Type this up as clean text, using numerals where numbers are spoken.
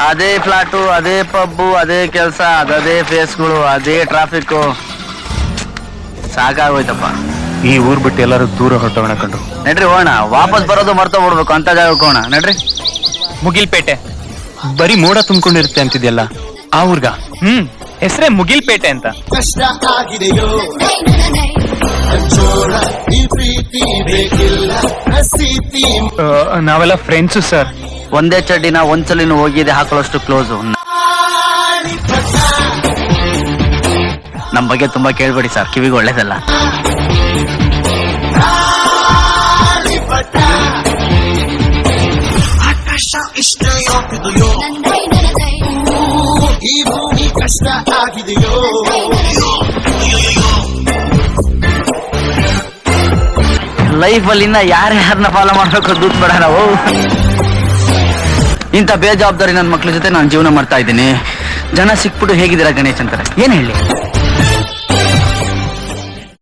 ಅದೇ ಫ್ಲಾಟು, ಅದೇ ಪಬ್ಬು, ಅದೇ ಕೆಲಸ, ಅದೇ ಫೇಸ್ಗಳು, ಅದೇ ಟ್ರಾಫಿಕ್. ಸಾಕಾಗೋಯ್ತಪ್ಪ. ಈ ಊರ್ ಬಿಟ್ಟು ಎಲ್ಲರೂ ದೂರ ಹೊರಟೋಣ ಕಂಡ್ರು. ನಡ್ರಿ ಹೋಣ, ವಾಪಸ್ ಬರೋದು ಮರ್ತೋಗ್ಬಿಡ್ಬೇಕು ಅಂತ ಜಾಗಕ್ಕೆ ಹೋಣ. ನಡ್ರಿ. ಮುಗಿಲ್ಪೇಟೆ ಬರೀ ಮೋಡ ತುಂಬಿಕೊಂಡಿರುತ್ತೆ ಅಂತಿದ್ಯಲ್ಲ, ಆ ಊರ್ಗ? ಹೆಸರೇ ಮುಗಿಲ್ಪೇಟೆ ಅಂತ. ಕಷ್ಟ ಆಗಿದೆಯೋ ಈ ಪ್ರೀತಿ ಬೇಕಿಲ್ಲ ಸ್ಥಿತಿ. ನಾವೆಲ್ಲ ಫ್ರೆಂಡ್ಸು ಸರ್. ಒಂದೇ ಚಡ್ಡಿನ ಒಂದ್ಸಲಿನ ಹೋಗಿದೆ ಹಾಕೊಳ್ಳೋಷ್ಟು ಕ್ಲೋಸು. ನಮ್ ಬಗ್ಗೆ ತುಂಬಾ ಕೇಳ್ಬೇಡಿ ಸರ್, ಕಿವಿಗೆ ಒಳ್ಳೇದಲ್ಲ. ಆಕಾಶ ಇಷ್ಟ ಯಾಕಿದೆಯೋ ಈ ಭೂಮಿ ಕಷ್ಟ ಆಗಿದೆಯೋ. ಲೈಫ್ ಅಲ್ಲಿ ಇನ್ನ ಯಾರ್ಯಾರನ್ನ ಫಾಲೋ ಮಾಡ್ಬೇಕು ದುಡ್ಡು ಬೇಡ ನಾವು. ಇಂಥ ಬೇಜವಾಬ್ದಾರಿ ನನ್ನ ಮಕ್ಳ ಜೊತೆ ನಾನು ಜೀವನ ಮಾಡ್ತಾ ಇದ್ದೀನಿ. ಜನ ಸಿಕ್ಬಿಟ್ಟು ಹೇಗಿದ್ದೀರಾ ಗಣೇಶ್ ಅಂತಾರೆ. ಏನ್ ಹೇಳಿ?